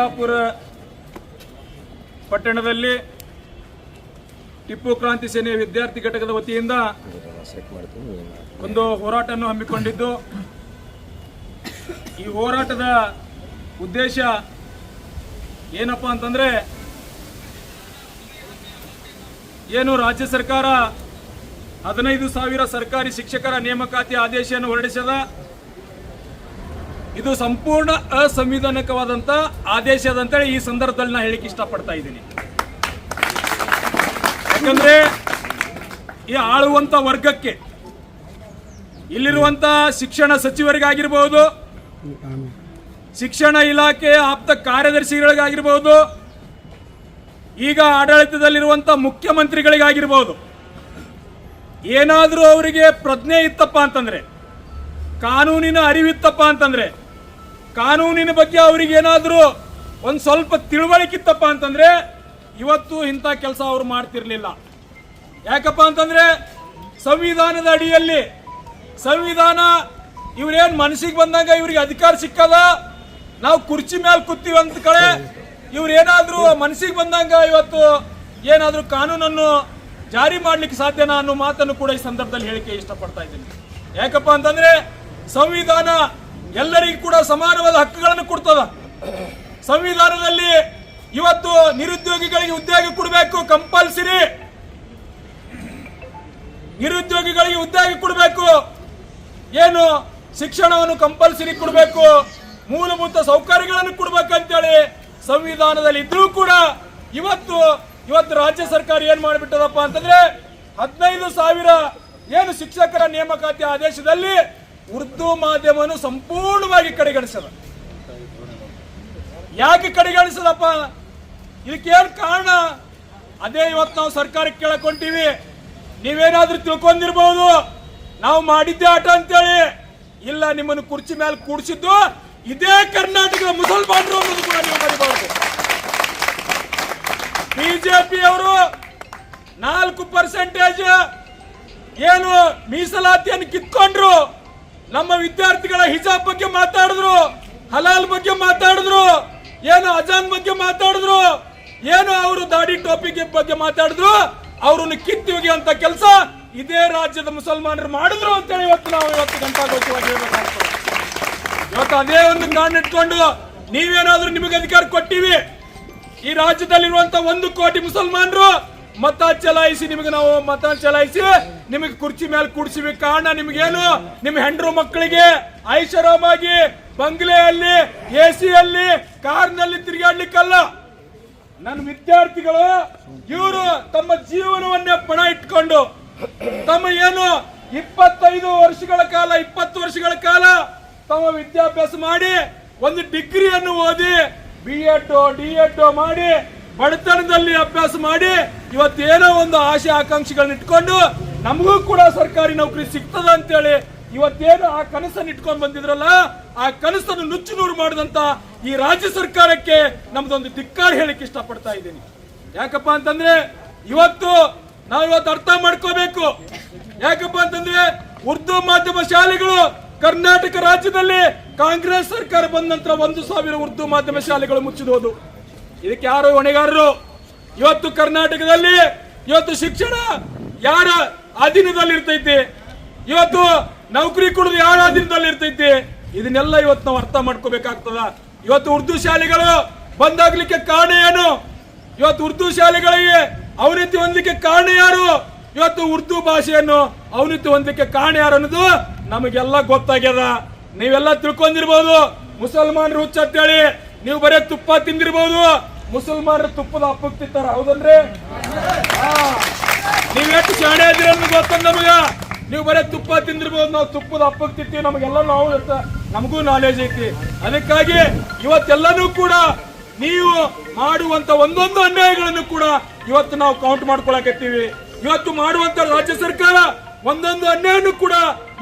ಚಿಕ್ಕಬಳ್ಳಾಪುರ ಪಟ್ಟಣದಲ್ಲಿ ಟಿಪ್ಪು ಕ್ರಾಂತಿ ಸೇನೆ ವಿದ್ಯಾರ್ಥಿ ಘಟಕದ ವತಿಯಿಂದ ಒಂದು ಹೋರಾಟವನ್ನು ಹಮ್ಮಿಕೊಂಡಿದ್ದು, ಈ ಹೋರಾಟದ ಉದ್ದೇಶ ಏನಪ್ಪ ಅಂತಂದ್ರೆ, ಏನು ರಾಜ್ಯ ಸರ್ಕಾರ 15,000 ಸರ್ಕಾರಿ ಶಿಕ್ಷಕರ ನೇಮಕಾತಿ ಆದೇಶವನ್ನು ಹೊರಡಿಸದ, ಇದು ಸಂಪೂರ್ಣ ಅಸಂವಿಧಾನಿಕವಾದಂತ ಆದೇಶ ಅಂತೇಳಿ ಈ ಸಂದರ್ಭದಲ್ಲಿ ನಾನು ಹೇಳಿಕ್ಕೆ ಇಷ್ಟಪಡ್ತಾ ಇದ್ದೀನಿ. ಯಾಕಂದ್ರೆ ಈ ಆಳುವಂತ ವರ್ಗಕ್ಕೆ, ಇಲ್ಲಿರುವಂತ ಶಿಕ್ಷಣ ಸಚಿವರಿಗಾಗಿರ್ಬಹುದು, ಶಿಕ್ಷಣ ಇಲಾಖೆ ಆಪ್ತ ಕಾರ್ಯದರ್ಶಿಗಳಿಗಾಗಿರ್ಬಹುದು, ಈಗ ಆಡಳಿತದಲ್ಲಿರುವಂತ ಮುಖ್ಯಮಂತ್ರಿಗಳಿಗಾಗಿರ್ಬಹುದು, ಏನಾದರೂ ಅವರಿಗೆ ಪ್ರಜ್ಞೆ ಇತ್ತಪ್ಪ ಅಂತಂದ್ರೆ, ಕಾನೂನಿನ ಅರಿವಿತ್ತಪ್ಪ ಅಂತಂದ್ರೆ, ಕಾನೂನಿನ ಬಗ್ಗೆ ಅವರಿಗೆ ಏನಾದರೂ ಒಂದು ಸ್ವಲ್ಪ ತಿಳುವಳಿಕೆ ಇತ್ತಪ್ಪ ಅಂತಂದ್ರೆ ಇವತ್ತು ಇಂಥ ಕೆಲಸ ಅವರು ಮಾಡ್ತಿರ್ಲಿಲ್ಲ. ಯಾಕಪ್ಪ ಅಂತಂದ್ರೆ ಸಂವಿಧಾನದ ಅಡಿಯಲ್ಲಿ, ಸಂವಿಧಾನ ಇವ್ರೇನ್ ಮನಸ್ಸಿಗೆ ಬಂದಾಗ ಇವ್ರಿಗೆ ಅಧಿಕಾರ ಸಿಕ್ಕದ, ನಾವು ಕುರ್ಚಿ ಮೇಲೆ ಕೂತೀವಿ ಅಂತ ಕಡೆ ಇವ್ರೇನಾದ್ರೂ ಮನಸ್ಸಿಗೆ ಬಂದಾಗ ಇವತ್ತು ಏನಾದ್ರೂ ಕಾನೂನನ್ನು ಜಾರಿ ಮಾಡ್ಲಿಕ್ಕೆ ಸಾಧ್ಯನಾ ಅನ್ನೋ ಮಾತನ್ನು ಕೂಡ ಈ ಸಂದರ್ಭದಲ್ಲಿ ಹೇಳಿಕೆ ಇಷ್ಟಪಡ್ತಾ ಇದ್ದೀನಿ. ಯಾಕಪ್ಪ ಅಂತಂದ್ರೆ ಸಂವಿಧಾನ ಎಲ್ಲರಿಗೂ ಕೂಡ ಸಮಾನವಾದ ಹಕ್ಕುಗಳನ್ನು ಕೊಡ್ತದ. ಸಂವಿಧಾನದಲ್ಲಿ ಇವತ್ತು ನಿರುದ್ಯೋಗಿಗಳಿಗೆ ಉದ್ಯೋಗ ಕೊಡಬೇಕು, ಕಂಪಲ್ಸರಿ ನಿರುದ್ಯೋಗಿಗಳಿಗೆ ಉದ್ಯೋಗ ಕೊಡಬೇಕು, ಏನು ಶಿಕ್ಷಣವನ್ನು ಕಂಪಲ್ಸರಿ ಕೊಡಬೇಕು, ಮೂಲಭೂತ ಸೌಕರ್ಯಗಳನ್ನು ಕೊಡ್ಬೇಕಂತೇಳಿ ಸಂವಿಧಾನದಲ್ಲಿ ಇದ್ರೂ ಕೂಡ ಇವತ್ತು ರಾಜ್ಯ ಸರ್ಕಾರ ಏನ್ ಮಾಡಿಬಿಟ್ಟದಪ್ಪ ಅಂತಂದ್ರೆ 15,000 ಏನು ಶಿಕ್ಷಕರ ನೇಮಕಾತಿ ಆದೇಶದಲ್ಲಿ ಉರ್ದು ಮಾಧ್ಯಮವನ್ನು ಸಂಪೂರ್ಣವಾಗಿ ಕಡೆಗಣಿಸದ. ಯಾಕೆ ಕಡೆಗಣಿಸದಪ್ಪ? ಇದಕ್ಕೇನು ಕಾರಣ? ಅದೇ ಇವತ್ತು ನಾವು ಸರ್ಕಾರಕ್ಕೆ ಕೇಳಕೊಂತೀವಿ. ನೀವೇನಾದ್ರೂ ತಿಳ್ಕೊಂಡಿರ್ಬಹುದು ನಾವು ಮಾಡಿದ್ದೆ ಆಟ ಅಂತೇಳಿ. ಇಲ್ಲ, ನಿಮ್ಮನ್ನು ಕುರ್ಚಿ ಮೇಲೆ ಕೂಡಿಸಿದ್ದು ಇದೇ ಕರ್ನಾಟಕದ ಮುಸಲ್ಮಾನರು ಅನ್ನೋದು ಕೂಡ ನೀವು ಮರಿಬಹುದು. ಬಿಜೆಪಿ ಅವರು 4% ಏನು ಮೀಸಲಾತಿಯನ್ನು ಕಿತ್ಕೊಂಡ್ರು, ನಮ್ಮ ವಿದ್ಯಾರ್ಥಿಗಳ ಹಿಜಾಬ್ ಬಗ್ಗೆ ಮಾತಾಡಿದ್ರು, ಹಲಾಲ್ ಬಗ್ಗೆ ಮಾತಾಡಿದ್ರು, ಏನು ಅಜಾನ್ ಬಗ್ಗೆ ಮಾತಾಡಿದ್ರು, ಏನು ಅವರು ದಾಡಿ ಟೋಪಿ ಬಗ್ಗೆ ಮಾತಾಡಿದ್ರು, ಅವ್ರನ್ನ ಕಿತ್ತುಗಿ ಅಂತ ಕೆಲಸ ಇದೇ ರಾಜ್ಯದ ಮುಸಲ್ಮಾನರು ಮಾಡಿದ್ರು ಅಂತೇಳಿ ಇವತ್ತು ಗಂಟಾಘೋಷವಾಗಿ ಹೇಳ್ಬೇಕಾಗ್ತದೆ. ಇವತ್ತು ಅದೇ ಒಂದು ಕಾರಣ ಇಟ್ಕೊಂಡು ನೀವೇನಾದ್ರೂ ನಿಮಗೆ ಅಧಿಕಾರ ಕೊಟ್ಟಿವಿ, ಈ ರಾಜ್ಯದಲ್ಲಿರುವಂತ 1 ಕೋಟಿ ಮುಸಲ್ಮಾನರು ಮತ ಚಲಾಯಿಸಿ ನಿಮಗೆ ಕುರ್ಚಿ ಮೇಲೆ ಕೂಡಿಸಿವಿ. ಕಾರಣ ನಿಮಗೇನು, ನಿಮ್ಮ ಹೆಂಡರು ಮಕ್ಕಳಿಗೆ ಐಷಾರಾಮಾಗಿ ಬಂಗ್ಲೆಯಲ್ಲಿ AC-ಯಲ್ಲಿ ಕಾರ್ನಲ್ಲಿ ತಿರುಗಾಡ್ಲಿಕ್ಕಲ್ಲ. ನನ್ನ ವಿದ್ಯಾರ್ಥಿಗಳು ಇವರು ತಮ್ಮ ಜೀವನವನ್ನೇ ಪಣ ಇಟ್ಕೊಂಡು ತಮ್ಮ ಏನು 20 ವರ್ಷಗಳ ಕಾಲ ತಮ್ಮ ವಿದ್ಯಾಭ್ಯಾಸ ಮಾಡಿ ಒಂದು ಡಿಗ್ರಿಯನ್ನು ಓದಿ B.Ed, D.Ed ಮಾಡಿ ಬಡತನದಲ್ಲಿ ಅಭ್ಯಾಸ ಮಾಡಿ ಇವತ್ತೇನೋ ಒಂದು ಆಶೆ ಆಕಾಂಕ್ಷೆಗಳನ್ನ ಇಟ್ಕೊಂಡು ನಮಗೂ ಕೂಡ ಸರ್ಕಾರಿ ನೌಕರಿ ಸಿಗ್ತದ ಅಂತೇಳಿ ಇವತ್ತೇನು ಆ ಕನಸನ್ನು ಇಟ್ಕೊಂಡು ಬಂದಿದ್ರಲ್ಲ, ಆ ಕನಸನ್ನು ನುಚ್ಚು ನೂರು ಮಾಡಿದಂತ ಈ ರಾಜ್ಯ ಸರ್ಕಾರಕ್ಕೆ ನಮ್ದೊಂದು ಧಿಕ್ಕಾರ ಹೇಳಿಕ್ಕೆ ಇಷ್ಟಪಡ್ತಾ ಇದ್ದೀನಿ. ಯಾಕಪ್ಪ ಅಂತಂದ್ರೆ ನಾವಿವತ್ತು ಅರ್ಥ ಮಾಡ್ಕೋಬೇಕು. ಯಾಕಪ್ಪ ಅಂತಂದ್ರೆ ಉರ್ದು ಮಾಧ್ಯಮ ಶಾಲೆಗಳು ಕರ್ನಾಟಕ ರಾಜ್ಯದಲ್ಲಿ ಕಾಂಗ್ರೆಸ್ ಸರ್ಕಾರ ಬಂದ ನಂತರ 1,000 ಉರ್ದು ಮಾಧ್ಯಮ ಶಾಲೆಗಳು ಮುಚ್ಚಿದೋದು. ಇದಕ್ಕೆ ಯಾರು ಹೊಣೆಗಾರರು? ಇವತ್ತು ಕರ್ನಾಟಕದಲ್ಲಿ ಶಿಕ್ಷಣ ಯಾರ ಅಧೀನದಲ್ಲಿ ಇರ್ತೈತಿ? ಇವತ್ತು ನೌಕರಿ ಕೊಡೋದು ಯಾರ ಅಧೀನದಲ್ಲಿ ಇರ್ತೈತಿ? ಇದನ್ನೆಲ್ಲ ಇವತ್ತು ನಾವು ಅರ್ಥ ಮಾಡ್ಕೋಬೇಕಾಗ್ತದ. ಇವತ್ತು ಉರ್ದು ಶಾಲೆಗಳು ಬಂದಾಗ್ಲಿಕ್ಕೆ ಕಾರಣ ಏನು? ಇವತ್ತು ಉರ್ದು ಶಾಲೆಗಳಿಗೆ ಅವಿನೀತಿ ಹೊಂದಲಿಕ್ಕೆ ಕಾರಣ ಯಾರು? ಇವತ್ತು ಉರ್ದು ಭಾಷೆಯನ್ನು ಅವಿನೀತಿ ಹೊಂದಲಿಕ್ಕೆ ಕಾರಣ ಯಾರು ಅನ್ನೋದು ನಮಗೆಲ್ಲ ಗೊತ್ತಾಗ್ಯದ. ನೀವೆಲ್ಲ ತಿಳ್ಕೊಂಡಿರ್ಬೋದು. ಮುಸಲ್ಮಾನರು ಹುಚ್ಚತ್ತೇಳಿ ನೀವು ಬರೀ ತುಪ್ಪ ತಿಂದಿರ್ಬೋದು, ಮುಸಲ್ಮಾನರು ತುಪ್ಪದ ಹಪ್ಪಕ್ಕೆ ತಿಂತಾರ, ಹೌದನ್ರಿ? ನೀವ್ ಎಷ್ಟು ಶಾಣೆ ಇದ್ದೀರ ಗೊತ್ತ ನಮಗ. ನೀವು ಬರೀ ತುಪ್ಪ ತಿಂದಿರ್ಬೋದು, ನಾವು ತುಪ್ಪದ ಹಪ್ಪಕ್ಕೆ ತಿಂತೀವಿ, ನಮಗೆಲ್ಲ ನಮಗೂ ನಾಲೆಜ್ ಐತಿ. ಅದಕ್ಕಾಗಿ ಇವತ್ತೆಲ್ಲನೂ ಕೂಡ ನೀವು ಮಾಡುವಂತ ಒಂದೊಂದು ಅನ್ಯಾಯಗಳನ್ನು ಕೂಡ ಇವತ್ತು ನಾವು ಕೌಂಟ್ ಮಾಡ್ಕೊಳಕತ್ತೀವಿ. ಇವತ್ತು ಮಾಡುವಂತ ರಾಜ್ಯ ಸರ್ಕಾರ ಒಂದೊಂದು ಅನ್ಯಾಯನೂ ಕೂಡ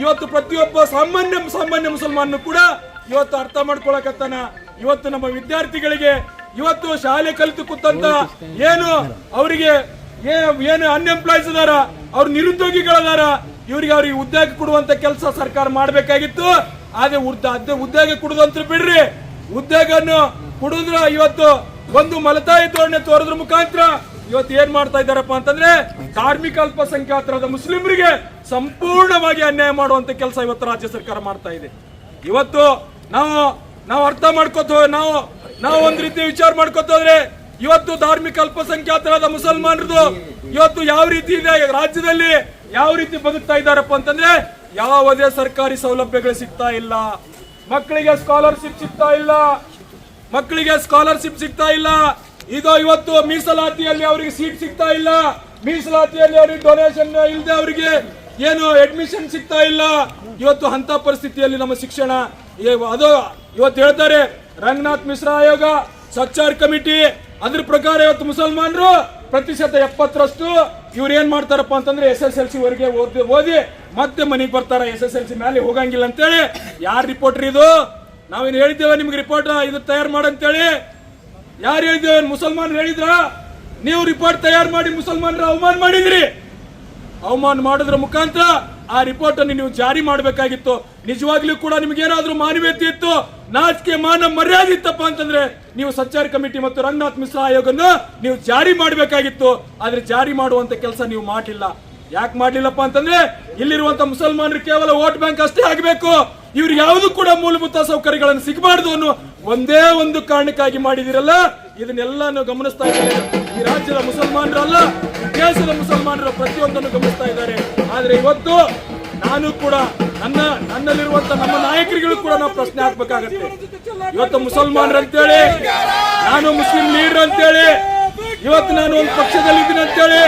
ಇವತ್ತು ಪ್ರತಿಯೊಬ್ಬ ಸಾಮಾನ್ಯ ಮುಸಲ್ಮಾನನು ಕೂಡ ಇವತ್ತು ಅರ್ಥ ಮಾಡ್ಕೊಳಕತ್ತಾನ. ಇವತ್ತು ನಮ್ಮ ವಿದ್ಯಾರ್ಥಿಗಳಿಗೆ ಇವತ್ತು ಶಾಲೆ ಕಲಿತು ಕೂತಂತ ಏನು ಅವರಿಗೆ ಏನು ಅನ್ಎಂಪ್ಲಾಯ್ಸ್ ಅದಾರ, ಅವ್ರು ನಿರುದ್ಯೋಗಿಗಳದಾರ, ಅವ್ರಿಗೆ ಉದ್ಯೋಗ ಕೊಡುವಂತ ಕೆಲಸ ಸರ್ಕಾರ ಮಾಡಬೇಕಾಗಿತ್ತು. ಆದ್ರೆ ಉದ್ಯೋಗ ಕೊಡುದಂತ ಬಿಡ್ರಿ, ಹುದ್ದೆಗಳನ್ನು ಕುಡಿದ್ರ ಇವತ್ತು ಒಂದು ಮಲತಾಯಿ ಧೋರಣೆ ತೋರೋದ್ರ ಮುಖಾಂತರ ಇವತ್ತು ಏನ್ ಮಾಡ್ತಾ ಇದ್ದಾರಪ್ಪ ಅಂತಂದ್ರೆ ಧಾರ್ಮಿಕ ಅಲ್ಪಸಂಖ್ಯಾತರಾದ ಮುಸ್ಲಿಮರಿಗೆ ಸಂಪೂರ್ಣವಾಗಿ ಅನ್ಯಾಯ ಮಾಡುವಂತ ಕೆಲಸ ಇವತ್ತು ರಾಜ್ಯ ಸರ್ಕಾರ ಮಾಡ್ತಾ ಇದೆ. ಇವತ್ತು ನಾವು ಅರ್ಥ ಮಾಡ್ಕೋತ ನಾವು ಒಂದ್ ರೀತಿ ವಿಚಾರ ಮಾಡ್ಕೋತೋದ್ರೆ ಇವತ್ತು ಧಾರ್ಮಿಕ ಅಲ್ಪಸಂಖ್ಯಾತರಾದ ಮುಸಲ್ಮಾನರದು ಇವತ್ತು ಯಾವ ರೀತಿ ಇದೆ, ರಾಜ್ಯದಲ್ಲಿ ಯಾವ ರೀತಿ ಬದುಕ್ತಾ ಇದ್ದಾರಪ್ಪ ಅಂತಂದ್ರೆ ಯಾವುದೇ ಸರ್ಕಾರಿ ಸೌಲಭ್ಯಗಳು ಸಿಗ್ತಾ ಇಲ್ಲ, ಮಕ್ಕಳಿಗೆ ಸ್ಕಾಲರ್ಶಿಪ್ ಸಿಗ್ತಾ ಇಲ್ಲ, ಇದು ಇವತ್ತು ಮೀಸಲಾತಿಯಲ್ಲಿ ಅವರಿಗೆ ಸೀಟ್ ಸಿಗ್ತಾ ಇಲ್ಲ, ಮೀಸಲಾತಿಯಲ್ಲಿ ಅವರಿಗೆ ಡೊನೇಷನ್ ಇಲ್ಲದೆ ಅವರಿಗೆ ಏನು ಅಡ್ಮಿಷನ್ ಸಿಗ್ತಾ ಇಲ್ಲ. ಇವತ್ತು ಅಂತ ಪರಿಸ್ಥಿತಿಯಲ್ಲಿ ನಮ್ಮ ಶಿಕ್ಷಣ ಅದು ಇವತ್ತು ಹೇಳ್ತಾರೆ ರಂಗನಾಥ್ ಮಿಶ್ರಾ ಆಯೋಗ ಸಚ್ಚಾರ್ ಕಮಿಟಿ ಅದ್ರ ಪ್ರಕಾರ ಇವತ್ತು ಮುಸಲ್ಮಾನರು ಪ್ರತಿಶತ 70ರಷ್ಟು ಇವ್ರು ಏನ್ ಮಾಡ್ತಾರಪ್ಪ ಅಂತಂದ್ರೆ SSLC ವರೆಗೆ ಓದಿ ಮತ್ತೆ ಮನೆಗೆ ಬರ್ತಾರ, SSLC ಮೇಲೆ ಹೋಗಂಗಿಲ್ಲ ಅಂತೇಳಿ. ಯಾರ್ ರಿಪೋರ್ಟ್ ಇದು? ನಾವೇನು ಹೇಳಿದ್ದೇವೆ ನಿಮ್ಗೆ ರಿಪೋರ್ಟ್ ಇದು ತಯಾರು ಮಾಡಂತೇಳಿ? ಯಾರು ಹೇಳಿದ್ದೇವೆ? ಮುಸಲ್ಮಾನರು ಹೇಳಿದ್ರ? ನೀವು ರಿಪೋರ್ಟ್ ತಯಾರು ಮಾಡಿ ಮುಸಲ್ಮಾನರ ಅವಮಾನ ಮಾಡಿದ್ರಿ. ಅವಮಾನ ಮಾಡೋದ್ರ ಮುಖಾಂತರ ಆ ರಿಪೋರ್ಟ್ ಅನ್ನು ನೀವು ಜಾರಿ ಮಾಡಬೇಕಾಗಿತ್ತು. ನಿಜವಾಗ್ಲೂ ಕೂಡ ನಿಮ್ಗೇನಾದ್ರೂ ಮಾನವೀಯತೆ ಇತ್ತು, ನಾಚಿಕೆ ಮಾನ ಮರ್ಯಾದೆ ಇತ್ತಪ್ಪ ಅಂತಂದ್ರೆ ನೀವು ಸಚ್ಚಾರ್ ಕಮಿಟಿ ಮತ್ತು ರಂಗನಾಥ್ ಮಿಶ್ರಾ ಆಯೋಗವನ್ನು ನೀವು ಜಾರಿ ಮಾಡಬೇಕಾಗಿತ್ತು. ಆದ್ರೆ ಜಾರಿ ಮಾಡುವಂತ ಕೆಲಸ ನೀವು ಮಾಡಲಿಲ್ಲ. ಯಾಕೆ ಮಾಡ್ಲಿಲ್ಲಪ್ಪ ಅಂತಂದ್ರೆ ಇಲ್ಲಿರುವಂತ ಮುಸಲ್ಮಾನರು ಕೇವಲ ವೋಟ್ ಬ್ಯಾಂಕ್ ಅಷ್ಟೇ ಆಗಬೇಕು, ಇವ್ರು ಯಾವುದು ಕೂಡ ಮೂಲಭೂತ ಸೌಕರ್ಯಗಳನ್ನು ಸಿಗಬಾರ್ದು ಅನ್ನೋ ಒಂದೇ ಒಂದು ಕಾರಣಕ್ಕಾಗಿ ಮಾಡಿದಿರಲ್ಲ. ಇದನ್ನೆಲ್ಲ ಗಮನಿಸ್ತಾ ಇದ್ದಾರೆ ಈ ರಾಜ್ಯದ ಮುಸಲ್ಮಾನರಲ್ಲ, ದೇಶದ ಮುಸಲ್ಮಾನರ ಪ್ರತಿಯೊಂದನ್ನು ಗಮನಿಸ್ತಾ ಇದ್ದಾರೆ. ಆದ್ರೆ ಇವತ್ತು ನಾನು ಕೂಡ ನನ್ನಲ್ಲಿರುವಂತ ನಮ್ಮ ನಾಯಕರಿಗಳು ಕೂಡ ನಾವು ಪ್ರಶ್ನೆ ಹಾಕ್ಬೇಕಾಗತ್ತೆ. ಇವತ್ತು ಮುಸಲ್ಮಾನರು ಅಂತೇಳಿ, ನಾನು ಮುಸ್ಲಿಂ ಲೀಡರ್ ಅಂತೇಳಿ, ಇವತ್ತು ನಾನು ಒಂದು ಪಕ್ಷದಲ್ಲಿ ಇದ್ದೀನಿ ಅಂತೇಳಿ,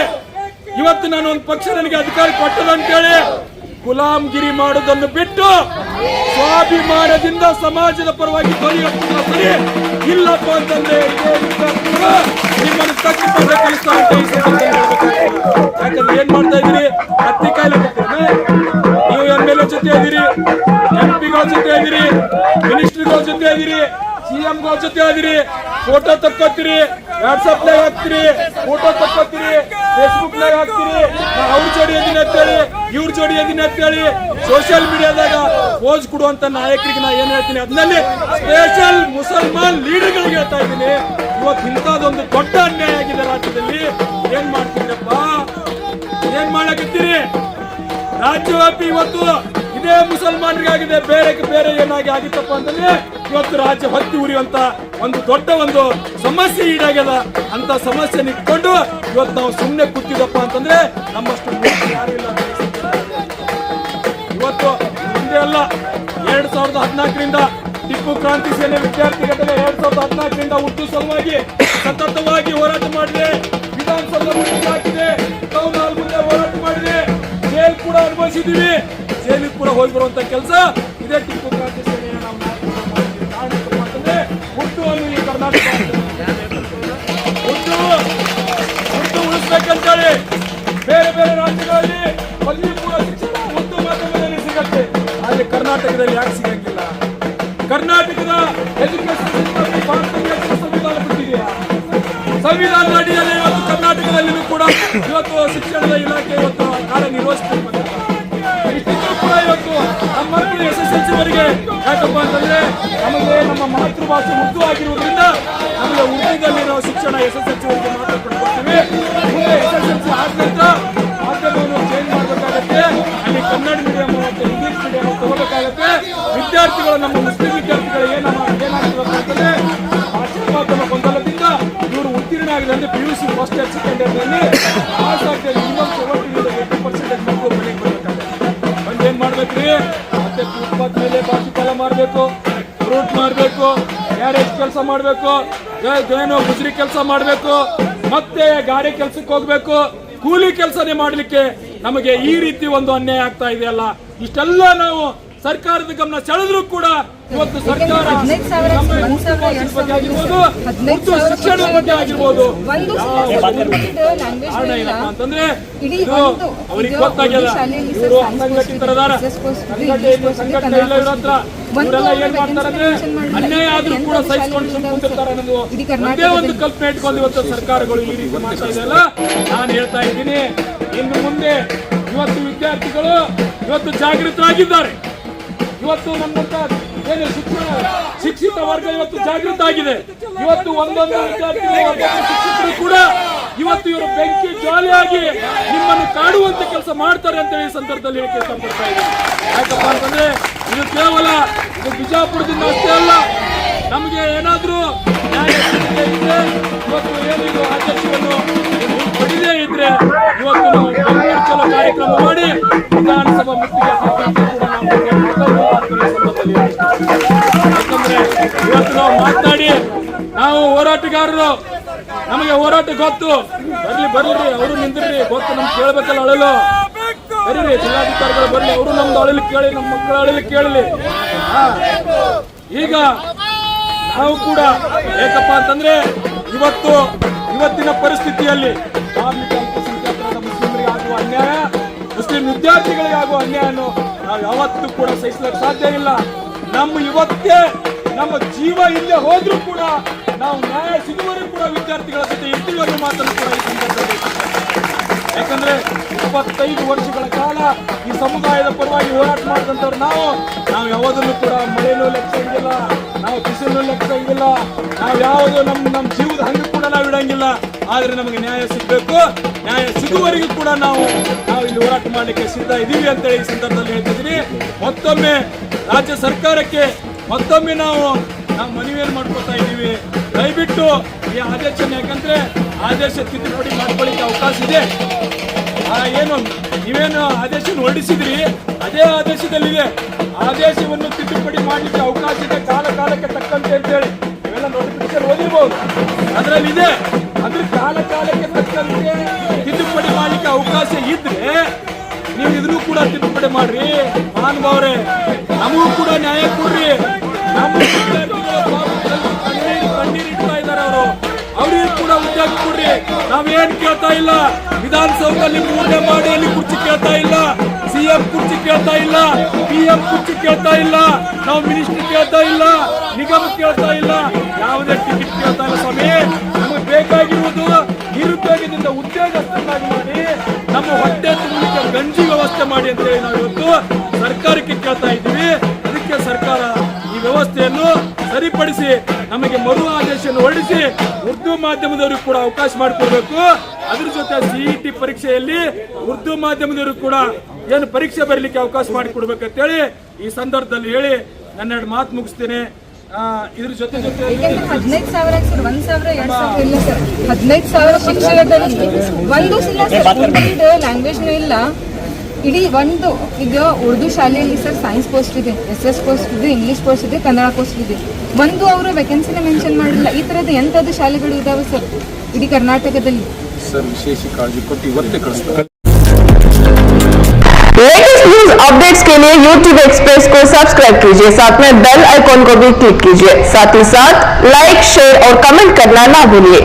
ಇವತ್ತು ನಾನು ಒಂದು ಪಕ್ಷ ನನಗೆ ಅಧಿಕಾರ ಕೊಟ್ಟದ ಅಂತೇಳಿ ಗುಲಾಮ್ಗಿರಿ ಮಾಡೋದನ್ನು ಬಿಟ್ಟು ಸ್ವಾಭಿಮಾನದಿಂದ ಸಮಾಜದ ಪರವಾಗಿ ಸರಿ ಇಲ್ಲಪ್ಪ ಅಂತಂದ್ರೆ ನಿಮ್ಮನ್ನು ತಪ್ಪಿಕೊಂಡ ಕೆಲಸ ಅಂತ ಯಾಕಂದ್ರೆ ಏನ್ ಮಾಡ್ತಾ ಇದ್ದೀರಿ? ಹತ್ತಿ ಕಾಯಿಲೆ ನೀವು MLA ಜೊತೆ ಇದೀರಿ, MP ಗಳ ಜೊತೆ ಇದೀರಿ, ಮಿನಿಸ್ಟರ್ಗಳ ಜೊತೆ ಇದೀರಿ, CM ಗಳ ಜೊತೆ ಇದೀರಿ, ಫೋಟೋ ತಕ್ಕೋತೀರಿ, ವಾಟ್ಸ್ಆಪ್ ನಾಗ ಹಾಕ್ತಿರಿ, ಫೋಟೋ ತಕ್ಕೋತೀರಿ, ಫೇಸ್ಬುಕ್ ನಾಗ ಹಾಕ್ತಿರಿ, ಅವ್ರ ಜೋಡಿ ಇದೀನಿ ಅಂತೇಳಿ ಇವ್ರ ಜೋಡಿ ಇದೀನಿ ಅಂತೇಳಿ ಸೋಷಿಯಲ್ ಮೀಡಿಯಾದಾಗ ಪೋಸ್ ಕೊಡುವಂತ ನಾಯಕರಿಗೆ ನಾ ಏನ್ ಹೇಳ್ತೀನಿ, ಅದನ್ನಲ್ಲಿ ಸ್ಪೆಷಲ್ ಮುಸಲ್ಮಾನ್ ಲೀಡರ್ಗಳಿಗೆ ಹೇಳ್ತಾ ಇದ್ದೀನಿ. ಇವತ್ತು ಇಂಥದೊಂದು ದೊಡ್ಡ ಅನ್ಯಾಯ ಆಗಿದೆ ರಾಜ್ಯದಲ್ಲಿ. ಏನ್ ಮಾಡ್ತೀರಪ್ಪ? ಏನ್ ಮಾಡಕತ್ತೀರಿ? ರಾಜ್ಯವ್ಯಾಪಿ ಇವತ್ತು ಇದೇ ಮುಸಲ್ಮಾನರಿಗಾಗಿದೆ, ಬೇರೆ ಏನಾಗಿ ಆಗಿತ್ತಪ್ಪ ಅಂತಂದ್ರೆ ಇವತ್ತು ರಾಜ್ಯ ಹೊತ್ತಿ ಉರಿಯುವಂತ ಒಂದು ದೊಡ್ಡ ಒಂದು ಸಮಸ್ಯೆ ಈಡಾಗ್ಯದ. ಅಂತ ಸಮಸ್ಯೆ ನಿಂತ್ಕೊಂಡು ಇವತ್ತು ನಾವು ಸುಮ್ಮನೆ ಕೂತಿದಪ್ಪ ಅಂತಂದ್ರೆ ನಮ್ಮಷ್ಟು ಯಾರು ಇಲ್ಲ. ಇವತ್ತು ಮುಂದೆ ಅಲ್ಲ, 2014ರಿಂದ ಟಿಪ್ಪು ಕ್ರಾಂತಿ ಸೇನೆ ವಿದ್ಯಾರ್ಥಿ ಘಟನೆ 2014ರಿಂದ ಉರ್ದು ಸಲುವಾಗಿ ಸತತವಾಗಿ ಹೋರಾಟ ಮಾಡಿದೆ, ವಿಧಾನಸೌಧ ಹಾಕಿದೆ, ಟೌನ್ ಹಾಲ್ ಮುಂದೆ ಹೋರಾಟ ಮಾಡಿದೆ, ಜೈಲ್ ಕೂಡ ಅನುಭವಿಸಿದೀವಿ, ಜೈಲಿಗೆ ಕೂಡ ಹೋಗಿ ಬರುವಂತ ಕೆಲಸ ಇದೇ ಟಿಪ್ಪು ಕ್ರಾಂತಿ ಸೇನೆಯ ನಾವು ಕಾರಣಕ್ಕಪ್ಪ ಅಂತಂದ್ರೆ ಉರ್ದು ಅನ್ನು ಈ ಕರ್ನಾಟಕ ಉರ್ದು ಉಳಿಸ್ಬೇಕಂತೇಳಿ ಬೇರೆ ರಾಜ್ಯಗಳಲ್ಲಿ ಪದವಿ ಪೂರ್ವ ಶಿಕ್ಷಣ ಉರ್ದು ಮಾಧ್ಯಮದಲ್ಲಿ ಸಿಗತ್ತೆ, ಆದ್ರೆ ಕರ್ನಾಟಕದಲ್ಲಿ ಯಾಕೆ ಸಿಗಂಗಿಲ್ಲ? ಕರ್ನಾಟಕದ ಎಜುಕೇಶನ್ ಸಿಸ್ಟಮ್ ಭಾರತೀಯ ಸಂವಿಧಾನ ಬಿಟ್ಟಿದೆಯಾ? ಸಂವಿಧಾನದ ಅಡಿಯಲ್ಲಿ ಇವತ್ತು ಕರ್ನಾಟಕದಲ್ಲಿಯೂ ಕೂಡ ಇವತ್ತು ಶಿಕ್ಷಣದ ಇಲಾಖೆ ಇವತ್ತು ಕಾರ್ಯನಿರ್ವಹಿಸ್ತಿದೆ. ಇಷ್ಟಿದ್ರು ಕೂಡ ಇವತ್ತು ನಮ್ಮ ಮಕ್ಕಳು SSLC ವರೆಗೆ ಯಾಕಪ್ಪ ಅಂತಂದ್ರೆ ನಮಗೆ ನಮ್ಮ ಮಾತೃಭಾಷೆ ಉರ್ದು ಆಗಿರುವುದರಿಂದ ನಮಗೆ ಉರ್ದುದಲ್ಲಿ ನಾವು ಶಿಕ್ಷಣ SSLC ವರೆಗೆ ಮಾತ್ರ ಕೊಡ್ಕೊಳ್ತೀವಿ. ಮುಂದೆ SSLC ಆದ ನಂತರ ಮಾಧ್ಯಮವನ್ನು ಚೇಂಜ್ ಮಾಡಬೇಕಾಗತ್ತೆ, ಅಲ್ಲಿ ಕನ್ನಡ ಮೀಡಿಯಂ ಮತ್ತು ಇಂಗ್ಲಿಷ್ ಮೀಡಿಯಂ ತಗೋಬೇಕಾಗತ್ತೆ. ವಿದ್ಯಾರ್ಥಿಗಳು ನಮ್ಮ ಮುಸ್ಲಿಂ ವಿದ್ಯಾರ್ಥಿಗಳು ಏನಾಗ್ತದೆ ಅಂತಂದ್ರೆ ಭಾಷಾ ಮಾಧ್ಯಮ ಗೊಂದಲದಿಂದ ಇವರು ಉತ್ತೀರ್ಣ ಆಗಿದೆ ಅಂದ್ರೆ PUC ಫಸ್ಟ್ ಇಯರ್ ಸೆಕೆಂಡ್ ಇಯರ್ನಲ್ಲಿ ಪಾಸ್ ಆಗ್ತದೆ. ಇನ್ನೊಂದು 70% ಮಕ್ಕಳು ಮನೆಗೆ ಬರ್ಬೇಕಾಗುತ್ತೆ. ಬಂದು ಏನ್ ಮಾಡ್ಬೇಕ್ರಿ? ಮತ್ತೆ ಫುಟ್ಪಾತ್ ಮೇಲೆ ಬಾಕಿಫಲ ಮಾಡ್ಬೇಕು, ಫ್ರೂಟ್ ಮಾಡ್ಬೇಕು, ಗ್ಯಾರೇಜ್ ಕೆಲಸ ಮಾಡ್ಬೇಕು, ಏನೋ ಗುಜರಿ ಕೆಲಸ ಮಾಡ್ಬೇಕು, ಮತ್ತೆ ಗಾಡಿ ಕೆಲ್ಸಕ್ಕೆ ಹೋಗ್ಬೇಕು, ಕೂಲಿ ಕೆಲಸನೇ ಮಾಡ್ಲಿಕ್ಕೆ ನಮಗೆ ಈ ರೀತಿ ಒಂದು ಅನ್ಯಾಯ ಆಗ್ತಾ ಇದೆಯಲ್ಲ. ಇಷ್ಟೆಲ್ಲ ನಾವು ಸರ್ಕಾರದ ಗಮನ ಸೆಳೆದ್ರು ಕೂಡ ಇವತ್ತು ಸರ್ಕಾರ ಬಗ್ಗೆ ಆಗಿರ್ಬೋದು, ಶಿಕ್ಷಣದ ಬಗ್ಗೆ ಆಗಿರ್ಬೋದು ಕಾರಣ ಏನಪ್ಪ ಅಂತಂದ್ರೆ ಅವ್ರಿಗೆ ಗೊತ್ತಾಗ್ಯದ. ಇವರು ಅಸಂಘಟಿತರದಾರ, ಸಂಘಟನೆ ಇಲ್ಲ ಇವ್ರ ಹತ್ರ. ಇವರೆಲ್ಲ ಏನ್ ಮಾಡ್ತಾರಂದ್ರೆ ಅನ್ಯಾಯ ಆದ್ರೂ ಕೂಡ ಸಹಿಸ್ಕೊಂಡು ಕುಂತಿರ್ತಾರೆ ಅನ್ನೋದು ಒಂದೇ ಒಂದು ಕಲ್ಪನೆ ಇಟ್ಕೊಂಡು ಇವತ್ತು ಸರ್ಕಾರಗಳು ಈ ರೀತಿ ಮಾಡ್ತಾ ಇದೆಯಲ್ಲ. ನಾನು ಹೇಳ್ತಾ ಇದ್ದೀನಿ, ಇನ್ನು ಮುಂದೆ ಇವತ್ತು ವಿದ್ಯಾರ್ಥಿಗಳು ಇವತ್ತು ಜಾಗೃತರಾಗಿದ್ದಾರೆ. ಇವತ್ತು ನಮ್ಮಂತ ಏನು ಶಿಕ್ಷಿತ ವರ್ಗ ಇವತ್ತು ಜಾಗೃತ ಆಗಿದೆ. ಇವತ್ತು ಒಂದೊಂದು ಶಿಕ್ಷಕರು ಕೂಡ ಇವತ್ತು ಇವರು ಬೆಂಕಿ ಜ್ವಾಲೆಯಾಗಿ ನಿಮ್ಮನ್ನು ಕಾಡುವಂತ ಕೆಲಸ ಮಾಡ್ತಾರೆ ಅಂತ ಈ ಸಂದರ್ಭದಲ್ಲಿ ಹೇಳಿಕೆ ಇಷ್ಟಪಡ್ತಾ ಇದ್ದೀನಿ. ಯಾಕಪ್ಪ ಅಂತಂದ್ರೆ ಇದು ಕೇವಲ ಇದು ಬಿಜಾಪುರದಿಂದ ಅಷ್ಟೇ ಅಲ್ಲ, ನಮಗೆ ಏನಾದ್ರೂ ನ್ಯಾಯ ಸಿಗದೇ ಇದ್ರೆ ಇವತ್ತು ಏನಿದು ಆದೇಶವನ್ನು ಪಡೆದೇ ಇದ್ರೆ ಇವತ್ತು ನಾವು ಬೆಂಗಳೂರು ಚಲೋ ಕಾರ್ಯಕ್ರಮ ಮಾಡಿ ವಿಧಾನಸಭಾ ಮುತ್ತಿಗೆ ಹಾಕಿ ಕೂಡ ಯಾಕಂದ್ರೆ ಇವತ್ತು ನಾವು ಮಾತನಾಡಿ ನಾವು ಹೋರಾಟಗಾರರು, ನಮಗೆ ಹೋರಾಟ ಗೊತ್ತು. ಬರ್ಲಿ ಅವರು ನಿಂದ್ರಿ ಗೊತ್ತು, ನಮ್ಗೆ ಕೇಳ್ಬೇಕಲ್ಲ ಅಳಲು. ಬರೀ ಜಿಲ್ಲಾಧಿಕಾರಿಗಳು ಬರ್ಲಿ, ಅವರು ನಮ್ದು ಅಳಲಿ ಕೇಳಿ, ನಮ್ಮ ಮಕ್ಕಳ ಅಳಲಿ ಕೇಳಲಿ. ಈಗ ನಾವು ಕೂಡ ಏಕಪ್ಪ ಅಂತಂದ್ರೆ ಇವತ್ತಿನ ಪರಿಸ್ಥಿತಿಯಲ್ಲಿ ಧಾರ್ಮಿಕ ಅಲ್ಪಸಂಖ್ಯಾತರಾದ ಮುಸ್ಲಿಮರಿಗೆ ಆಗುವ ಅನ್ಯಾಯ, ಮುಸ್ಲಿಂ ವಿದ್ಯಾರ್ಥಿಗಳಿಗೆ ಆಗುವ ಅನ್ಯಾಯವನ್ನು ನಾವು ಯಾವತ್ತೂ ಕೂಡ ಸಹಿಸಲಿಕ್ಕೆ ಸಾಧ್ಯ ಇಲ್ಲ. ಇವತ್ತೇ ನಮ್ಮ ಜೀವ ಇಲ್ಲೇ ಹೋದ್ರೂ ಕೂಡ ನಾವು ನ್ಯಾಯ ಸಿಗುವವರೆಗೂ ಕೂಡ ವಿದ್ಯಾರ್ಥಿಗಳ ಜೊತೆ ಇರ್ತೀವಿ ಅನ್ನೋ ಮಾತನ್ನು ಕೂಡ ಈ ಸಂದರ್ಭದಲ್ಲಿ. ಯಾಕಂದ್ರೆ 25 ವರ್ಷಗಳ ಕಾಲ ಈ ಸಮುದಾಯದ ಪರವಾಗಿ ಹೋರಾಟ ಮಾಡಿದಂಥವ್ರು ನಾವು ಯಾವುದನ್ನು ಕೂಡ ಮಳೆನೂ ಲೆಕ್ಕ ಇಡಂಗಿಲ್ಲ, ನಾವು ಬಿಸಿಲನ್ನು ಲೆಕ್ಕ ಇಡಂಗಿಲ್ಲ, ನಾವು ಯಾವುದು ನಮ್ಮ ಜೀವದ ಹಂಗೆ ಕೂಡ ನಾವು ಇಡಂಗಿಲ್ಲ. ಆದ್ರೆ ನಮಗೆ ನ್ಯಾಯ ಸಿಗಬೇಕು, ನ್ಯಾಯ ಸಿಗುವವರೆಗೂ ಕೂಡ ನಾವು ಇಲ್ಲಿ ಹೋರಾಟ ಮಾಡಲಿಕ್ಕೆ ಸಿದ್ಧ ಇದೀವಿ ಅಂತೇಳಿ ಈ ಸಂದರ್ಭದಲ್ಲಿ ಹೇಳ್ತಿದ್ದೀನಿ. ಮತ್ತೊಮ್ಮೆ ರಾಜ್ಯ ಸರ್ಕಾರಕ್ಕೆ ಮತ್ತೊಮ್ಮೆ ನಾವು ಮನವಿಯನ್ನು ಮಾಡ್ಕೊತಾ ಇದ್ದೀವಿ. ದಯವಿಟ್ಟು ಈ ಆದೇಶನ, ಯಾಕಂದ್ರೆ ಆದೇಶ ತಿದ್ದುಪಡಿ ಮಾಡ್ಕೊಳ್ಳಿಕ್ಕೆ ಅವಕಾಶ ಇದೆ. ಏನು ನೀವೇನು ಆದೇಶ ಹೊರಡಿಸಿದ್ರಿ ಅದೇ ಆದೇಶದಲ್ಲಿದೆ. ಆದೇಶವನ್ನು ತಿದ್ದುಪಡಿ ಮಾಡಲಿಕ್ಕೆ ಅವಕಾಶ ಇದೆ ಕಾಲಕ್ಕೆ ತಕ್ಕಂತೆ ಅಂತೇಳಿ ನೀವೆಲ್ಲ ನೋಟಿಫಿಕೇಶನ್ ಓದಿರ್ಬೋದು, ಅದರಲ್ಲಿ ಇದೆ. ಅದ್ರ ಕಾಲಕ್ಕೆ ತಕ್ಕಂತೆ ತಿದ್ದುಪಡಿ ಮಾಡಲಿಕ್ಕೆ ಅವಕಾಶ ಇದ್ರೆ ನೀವು ಇದನ್ನು ಕೂಡ ತಿದ್ದುಪಡಿ ಮಾಡ್ರಿ. ಮಹಾನುಭಾವರೇ, ನಮಗೂ ಕೂಡ ನ್ಯಾಯ ಕೊಡ್ರಿ. ನಮ್ಮ ಕಣ್ಣೀರಿಡ್ತಾ ಇದ್ದಾರೆ ಅವ್ರಿಗೂ ಕೂಡ ಉದ್ಯೋಗ ಕೊಡ್ರಿ. ನಾವೇನ್ ಕೇಳ್ತಾ ಇಲ್ಲ, ವಿಧಾನಸೌಧದಲ್ಲಿ 3ನೇ ಮಾಡಿಯಲ್ಲಿ ಕುರ್ಚಿ ಕೇಳ್ತಾ ಇಲ್ಲ, ಸಿಎಂ ಕುರ್ಚಿ ಕೇಳ್ತಾ ಇಲ್ಲ, PM ಕುರ್ಚಿ ಕೇಳ್ತಾ ಇಲ್ಲ, ನಾವು ಮಿನಿಸ್ಟರ್ ಕೇಳ್ತಾ ಇಲ್ಲ, ನಿಗಮ ಕೇಳ್ತಾ ಇಲ್ಲ, ಯಾವುದೇ ಟಿಕೆಟ್ ಕೇಳ್ತಾ ಇಲ್ಲ. ಸ್ವಾಮಿ, ನಮಗೆ ಬೇಕಾಗಿರುವುದು ನಿರುದ್ಯೋಗದಿಂದ ಉದ್ಯೋಗಸ್ಥರನ್ನಾಗಿ ಮಾಡಿ ನಮ್ಮ ಹೊಟ್ಟೆ ತುಂಬಲಿಕ್ಕೆ ಗಂಜಿ ವ್ಯವಸ್ಥೆ ಮಾಡಿ ಅಂತೇಳಿ ನಾವು ಇವತ್ತು ಸರ್ಕಾರಕ್ಕೆ ಕೇಳ್ತಾ ಇದ್ದೀವಿ. ಅದಕ್ಕೆ ಸರ್ಕಾರ ಈ ವ್ಯವಸ್ಥೆಯನ್ನು ಸರಿಪಡಿಸಿ ನಮಗೆ ಮರು ಆದೇಶವನ್ನು ಹೊರಡಿಸಿ ಉರ್ದು ಮಾಧ್ಯಮದವರಿಗೂ ಕೂಡ ಅವಕಾಶ ಮಾಡಿಕೊಡ್ಬೇಕು. ಅದ್ರ ಜೊತೆ CET ಪರೀಕ್ಷೆಯಲ್ಲಿ ಉರ್ದು ಮಾಧ್ಯಮದವರು ಕೂಡ ಏನು ಪರೀಕ್ಷೆ ಬರಲಿಕ್ಕೆ ಅವಕಾಶ ಮಾಡಿಕೊಡ್ಬೇಕಂತೇಳಿ ಈ ಸಂದರ್ಭದಲ್ಲಿ ಹೇಳಿ ನನ್ನ 2 ಮಾತು ಮುಗಿಸ್ತೇನೆ. ಇದ್ರ ಜೊತೆ 15,000 ಸರ್, 1,000 2,000 ಇಲ್ಲ ಸರ್. 15,000 ಶಿಕ್ಷಕರಲ್ಲಿ ಒಂದು ಇಲ್ಲ ಸರ್, ಲ್ಯಾಂಗ್ವೇಜ್ ಇಲ್ಲ. ಇಡೀ ಒಂದು ಈಗ ಉರ್ದು ಶಾಲೆಯಲ್ಲಿ ಸರ್ ಸೈನ್ಸ್ ಪೋಸ್ಟ್ ಇದೆ, SS ಪೋಸ್ಟ್ ಇದೆ, ಇಂಗ್ಲಿಷ್ ಪೋಸ್ಟ್ ಇದೆ, ಕನ್ನಡ ಪೋಸ್ಟ್ ಇದೆ. ಒಂದು ಅವರು ವೇಕೆನ್ಸಿನ ಮೆನ್ಷನ್ ಮಾಡಿಲ್ಲ. ಈ ತರದ ಎಂಥದ್ದು ಶಾಲೆಗಳು ಇದಾವೆ ಸರ್ ಇಡೀ ಕರ್ನಾಟಕದಲ್ಲಿ? ಸರ್ ವಿಶೇಷ ಕಾಳಜಿ ಕೊಟ್ಟು ಇವತ್ತೇ ಕಳಿಸ್ತಾರೆ. लेटेस्ट न्यूज अपडेट्स के लिए YouTube एक्सप्रेस को सब्सक्राइब कीजिए, साथ में बेल आइकॉन को भी क्लिक कीजिए, साथ ही साथ लाइक, शेयर और कमेंट करना ना भूलिए।